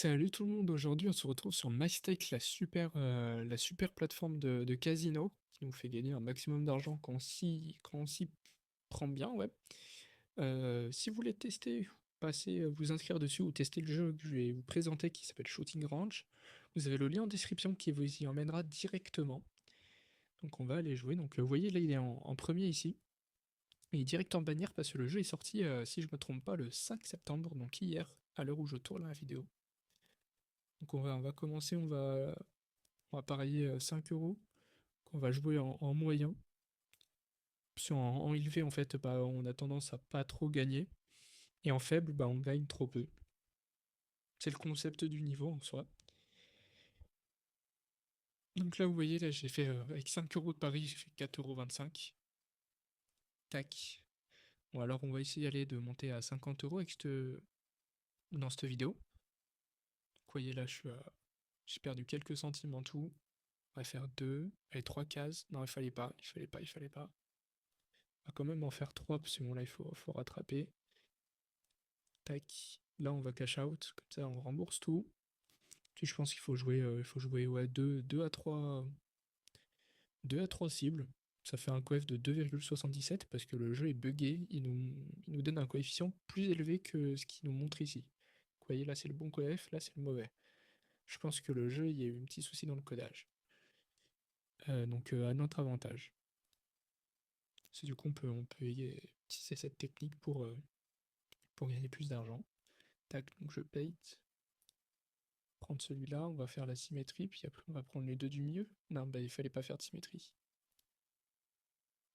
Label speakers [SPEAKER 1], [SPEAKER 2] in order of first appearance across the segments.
[SPEAKER 1] Salut tout le monde, aujourd'hui on se retrouve sur MyStake, la super plateforme de casino qui nous fait gagner un maximum d'argent quand on s'y prend bien, ouais. Si vous voulez tester, vous inscrire dessus ou tester le jeu que je vais vous présenter qui s'appelle Shooting Ranch, vous avez le lien en description qui vous y emmènera directement. Donc on va aller jouer, donc vous voyez là il est en premier ici, et il est direct en bannière parce que le jeu est sorti, si je me trompe pas, le 5 septembre, donc hier, à l'heure où je tourne la vidéo. Donc on va commencer, on va parier 5 euros, qu'on va jouer en moyen. Parce en élevé, en fait, bah, on a tendance à pas trop gagner. Et en faible, bah, on gagne trop peu. C'est le concept du niveau en soi. Donc là, vous voyez, là, j'ai fait, avec 5 euros de pari, j'ai fait 4,25 €. Tac. Bon, alors on va essayer d'aller de monter à 50 euros dans cette vidéo. Donc, vous voyez, là, j'ai perdu quelques centimes en tout. On va faire 2, allez, 3 cases. Non, il fallait pas. On va quand même en faire 3 parce que bon, là, il faut rattraper. Tac. Là, on va cash out. Comme ça, on rembourse tout. Puis je pense qu'il faut jouer ouais, 2 à 3 cibles. Ça fait un coef de 2,77 parce que le jeu est buggé. Il nous donne un coefficient plus élevé que ce qu'il nous montre ici. Vous voyez, là, c'est le bon coef, là, c'est le mauvais. Je pense que le jeu, il y a eu un petit souci dans le codage. Donc, à notre avantage. C'est du coup, on peut utiliser cette technique pour gagner plus d'argent. Tac, donc je paye. Prendre celui-là, on va faire la symétrie, puis après on va prendre les deux du milieu. Non, bah il fallait pas faire de symétrie.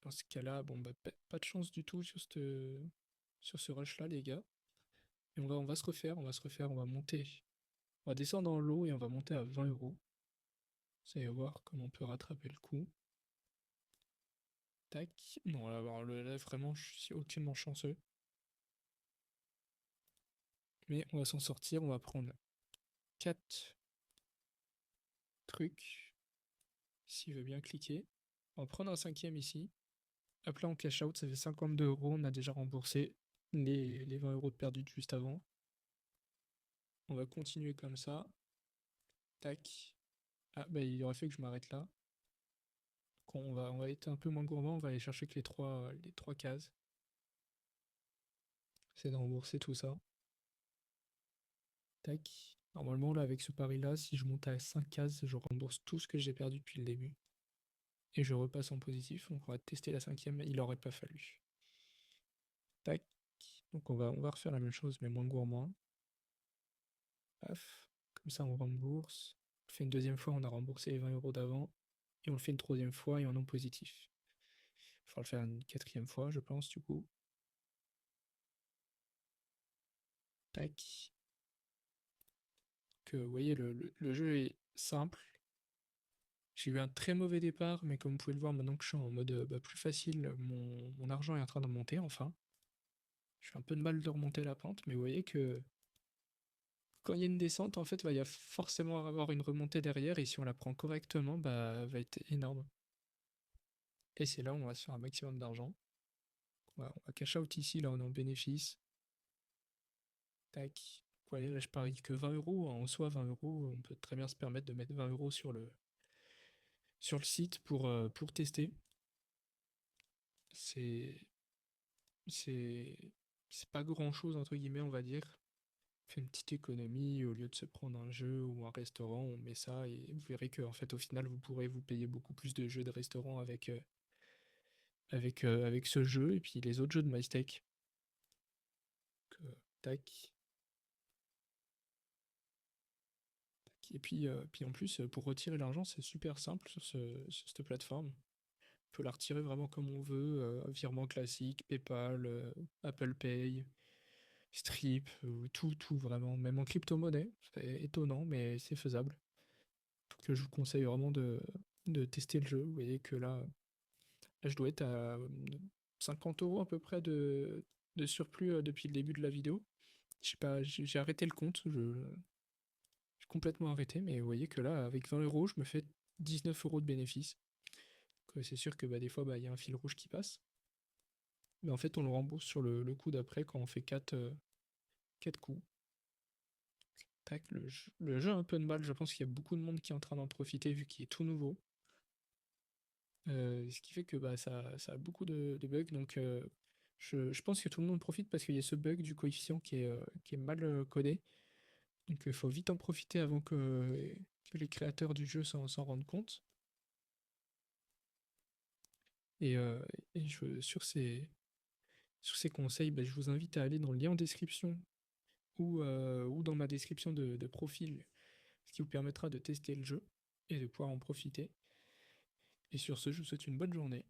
[SPEAKER 1] Dans ce cas-là, bon bah pas de chance du tout sur ce rush-là, les gars. Et on va se refaire, on va monter. On va descendre dans l'eau et on va monter à 20 euros. Vous allez voir comment on peut rattraper le coup. Tac. Non, là, alors, là vraiment, je suis aucunement chanceux. Mais on va s'en sortir, on va prendre 4 trucs. S'il veut bien cliquer. On va prendre un cinquième ici. Hop là, on cash out, ça fait 52 euros. On a déjà remboursé les 20 euros de perdu de juste avant. On va continuer comme ça. Tac. Ah, bah il aurait fait que je m'arrête là. On va être un peu moins gourmand. On va aller chercher que les trois cases. C'est de rembourser tout ça. Tac. Normalement, là, avec ce pari-là, si je monte à 5 cases, je rembourse tout ce que j'ai perdu depuis le début. Et je repasse en positif. On va tester la cinquième. Il aurait pas fallu. Tac. Donc on va refaire la même chose, mais moins gourmand. Paf. Comme ça, on rembourse. On le fait une deuxième fois, on a remboursé les 20 euros d'avant. Et on le fait une troisième fois et en non positif. Il faudra le faire une quatrième fois, je pense, du coup. Tac. Que, vous voyez, le jeu est simple. J'ai eu un très mauvais départ, mais comme vous pouvez le voir, maintenant que je suis en mode plus facile, mon argent est en train de monter, enfin. Je fais un peu de mal de remonter la pente, mais vous voyez que quand il y a une descente, en fait, il va forcément avoir une remontée derrière, et si on la prend correctement, bah, elle va être énorme. Et c'est là où on va se faire un maximum d'argent. On va cash out ici, là on est en bénéfice. Tac. Voilà, là je parie que 20 euros. En soi, 20 euros, on peut très bien se permettre de mettre 20 euros sur le site pour tester. C'est. C'est. C'est pas grand chose, entre guillemets, on va dire. On fait une petite économie, au lieu de se prendre un jeu ou un restaurant, on met ça et vous verrez que en fait, au final, vous pourrez vous payer beaucoup plus de jeux de restaurant avec ce jeu et puis les autres jeux de MyStake. Tac. Et puis en plus, pour retirer l'argent, c'est super simple sur cette plateforme. On peut la retirer vraiment comme on veut, virement classique, PayPal, Apple Pay, Strip, tout vraiment, même en crypto-monnaie. C'est étonnant, mais c'est faisable. Donc je vous conseille vraiment de tester le jeu. Vous voyez que là je dois être à 50 euros à peu près de surplus depuis le début de la vidéo. Je sais pas, j'ai arrêté le compte, j'ai complètement arrêté, mais vous voyez que là, avec 20 euros, je me fais 19 euros de bénéfice. C'est sûr que bah, des fois, bah, il y a un fil rouge qui passe. Mais en fait, on le rembourse sur le coup d'après quand on fait 4 coups. Tac, le jeu a un peu de mal, je pense qu'il y a beaucoup de monde qui est en train d'en profiter vu qu'il est tout nouveau. Ce qui fait que bah, ça a beaucoup de bugs, donc je pense que tout le monde profite parce qu'il y a ce bug du coefficient qui est mal codé. Donc il faut vite en profiter avant que les créateurs du jeu s'en rendent compte. Et, euh, et sur ces conseils, bah, je vous invite à aller dans le lien en description ou dans ma description de profil, ce qui vous permettra de tester le jeu et de pouvoir en profiter. Et sur ce, je vous souhaite une bonne journée.